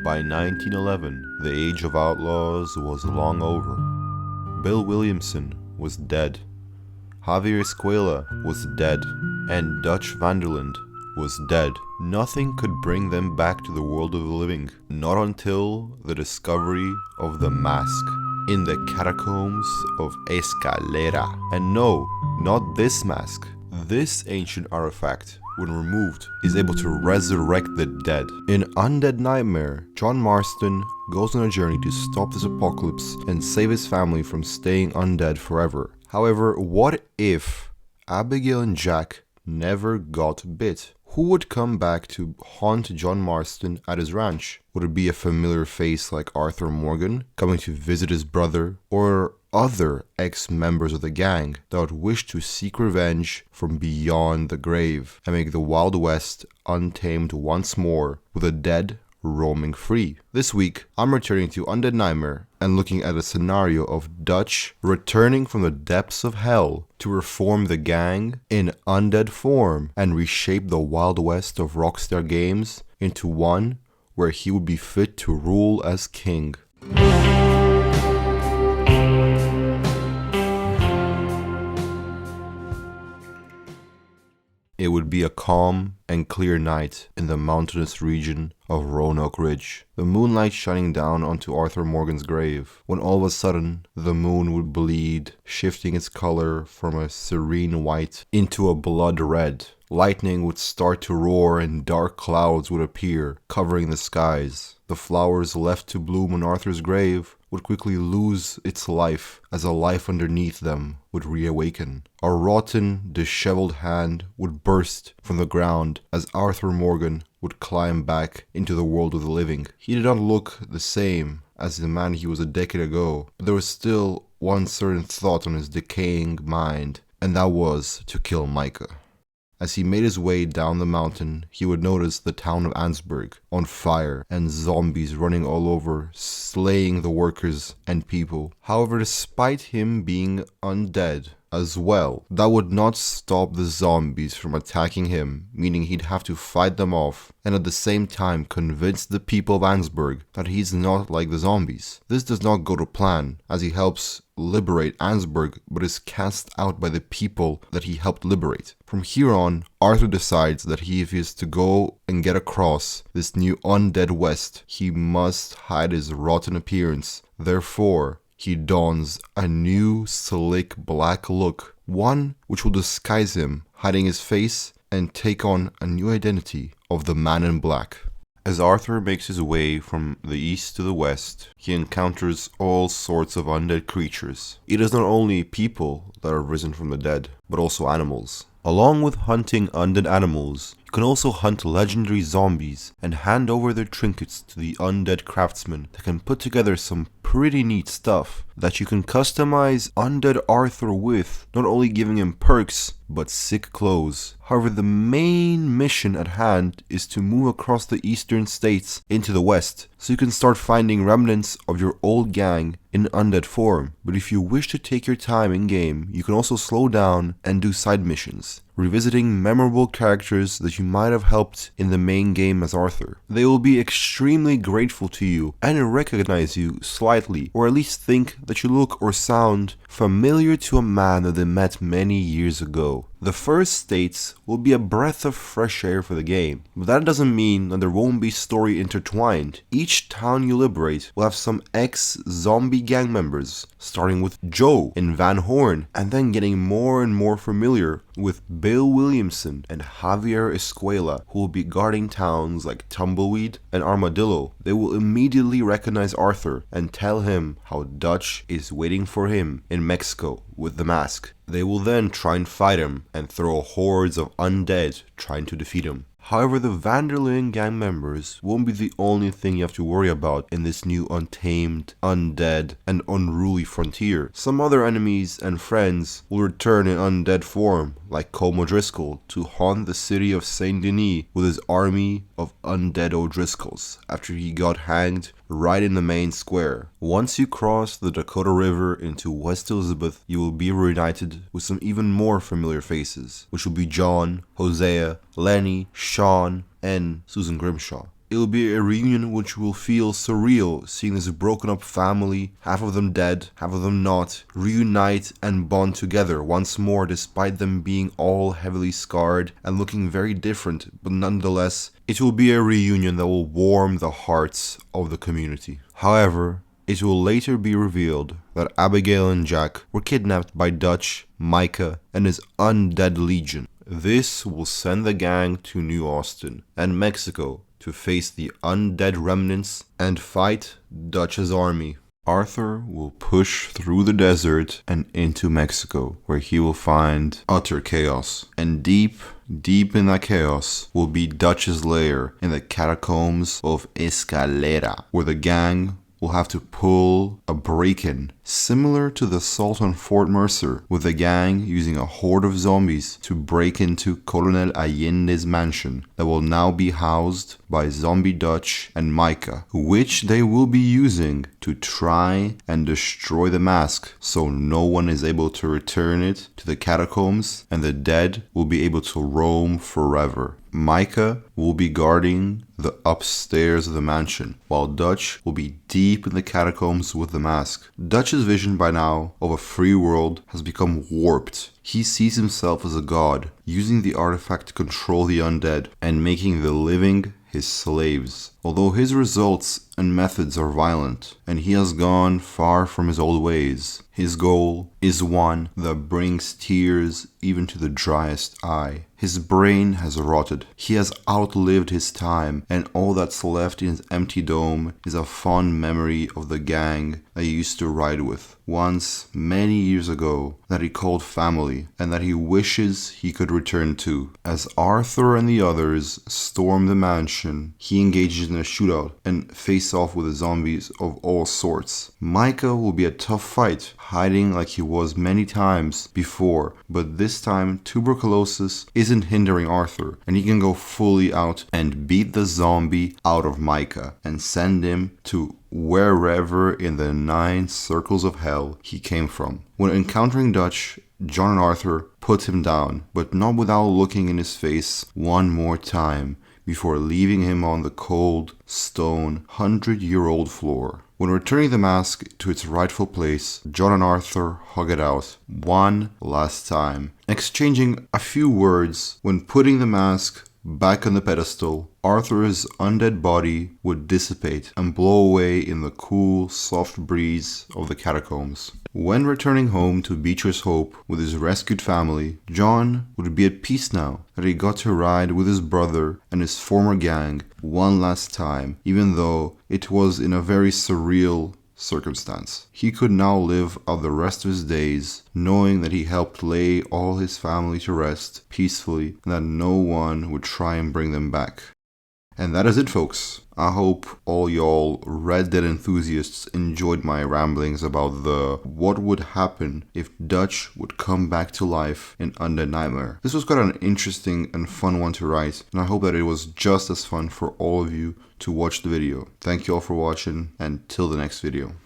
By 1911, the age of outlaws was long over. Bill Williamson was dead, Javier Escuela was dead, and Dutch Van Der Linde was dead. Nothing could bring them back to the world of the living, not until the discovery of the mask in the catacombs of Escalera. And no, not this mask. This ancient artifact, when removed, is able to resurrect the dead. In Undead Nightmare, John Marston goes on a journey to stop this apocalypse and save his family from staying undead forever. However, what if Abigail and Jack never got bit? Who would come back to haunt John Marston at his ranch? Would it be a familiar face like Arthur Morgan coming to visit his brother, or other ex-members of the gang that would wish to seek revenge from beyond the grave and make the Wild West untamed once more, with the dead roaming free? This week, I'm returning to Undead Nightmare and looking at a scenario of Dutch returning from the depths of hell to reform the gang in undead form and reshape the Wild West of Rockstar Games into one where he would be fit to rule as king. It would be a calm and clear night in the mountainous region of Roanoke Ridge, the moonlight shining down onto Arthur Morgan's grave, when all of a sudden the moon would bleed, shifting its color from a serene white into a blood red. Lightning would start to roar and dark clouds would appear, covering the skies. The flowers left to bloom on Arthur's grave would quickly lose its life as a life underneath them would reawaken. A rotten, disheveled hand would burst from the ground as Arthur Morgan would climb back into the world of the living. He did not look the same as the man he was a decade ago, but there was still one certain thought on his decaying mind, and that was to kill Micah. As he made his way down the mountain, he would notice the town of Ansburg on fire and zombies running all over, slaying the workers and people. However, despite him being undead as well, that would not stop the zombies from attacking him, meaning he'd have to fight them off and at the same time convince the people of Ansburg that he's not like the zombies. This does not go to plan, as he helps liberate Ansburg but is cast out by the people that he helped liberate. From here on, Arthur decides that if he is to go and get across this new undead west, he must hide his rotten appearance. Therefore, he dons a new slick black look, one which will disguise him, hiding his face and take on a new identity of the Man in Black. As Arthur makes his way from the east to the west, he encounters all sorts of undead creatures. It is not only people that are risen from the dead, but also animals. Along with hunting undead animals, you can also hunt legendary zombies and hand over their trinkets to the undead craftsman that can put together some pretty neat stuff that you can customize Undead Arthur with, not only giving him perks, but sick clothes. However, the main mission at hand is to move across the eastern states into the west, so you can start finding remnants of your old gang in undead form. But if you wish to take your time in game, you can also slow down and do side missions, revisiting memorable characters that you might have helped in the main game as Arthur. They will be extremely grateful to you and recognize you slightly, or at least think that you look or sound familiar to a man that they met many years ago. The first states will be a breath of fresh air for the game, but that doesn't mean that there won't be story intertwined. Each town you liberate will have some ex-zombie gang members, starting with Joe and Van Horn, and then getting more and more familiar with Bill Williamson and Javier Escuela, who will be guarding towns like Tumbleweed and Armadillo. They will immediately recognize Arthur and tell him how Dutch is waiting for him in Mexico with the mask. They will then try and fight him and throw hordes of undead trying to defeat him. However, the Van Der Linde gang members won't be the only thing you have to worry about in this new untamed, undead, and unruly frontier. Some other enemies and friends will return in undead form, like Colm O'Driscoll, to haunt the city of Saint Denis with his army of undead O'Driscolls after he got hanged right in the main square. Once you cross the Dakota River into West Elizabeth, you will be reunited with some even more familiar faces, which will be John, Hosea, Lenny, Sean, and Susan Grimshaw. It'll be a reunion which will feel surreal, seeing this broken up family, half of them dead, half of them not, reunite and bond together once more despite them being all heavily scarred and looking very different, but nonetheless, it will be a reunion that will warm the hearts of the community. However, it will later be revealed that Abigail and Jack were kidnapped by Dutch, Micah, and his Undead Legion. This will send the gang to New Austin and Mexico to face the undead remnants and fight Dutch's army. Arthur will push through the desert and into Mexico, where he will find utter chaos. And deep in that chaos will be Dutch's lair in the catacombs of Escalera, where the gang will have to pull a break-in similar to the assault on Fort Mercer, with the gang using a horde of zombies to break into Colonel Allende's mansion that will now be housed by Zombie Dutch and Micah, which they will be using to try and destroy the mask so no one is able to return it to the catacombs and the dead will be able to roam forever. Micah will be guarding the upstairs of the mansion, while Dutch will be deep in the catacombs with the mask. Dutch's vision by now of a free world has become warped. He sees himself as a god, using the artifact to control the undead and making the living his slaves. Although his results and methods are violent, and he has gone far from his old ways, his goal is one that brings tears even to the driest eye. His brain has rotted. He has outlived his time, and all that's left in his empty dome is a fond memory of the gang that he used to ride with once, many years ago, that he called family, and that he wishes he could return to. As Arthur and the others storm the mansion, he engages in a shootout and face off with the zombies of all sorts. Micah will be a tough fight, hiding like he was many times before, but this time tuberculosis isn't hindering Arthur, and he can go fully out and beat the zombie out of Micah and send him to wherever in the 9 circles of hell he came from. When encountering Dutch, John and Arthur put him down, but not without looking in his face one more time before leaving him on the cold, stone, 100-year-old floor. When returning the mask to its rightful place, John and Arthur hug it out one last time, exchanging a few words. When putting the mask back on the pedestal, Arthur's undead body would dissipate and blow away in the cool, soft breeze of the catacombs. When returning home to Beecher's Hope with his rescued family, John would be at peace now that he got to ride with his brother and his former gang one last time, even though it was in a very surreal circumstance. He could now live out the rest of his days knowing that he helped lay all his family to rest peacefully and that no one would try and bring them back. And that is it, folks. I hope all y'all Red Dead enthusiasts enjoyed my ramblings about what would happen if Dutch would come back to life in Undead Nightmare. This was quite an interesting and fun one to write, and I hope that it was just as fun for all of you to watch the video. Thank you all for watching, and till the next video.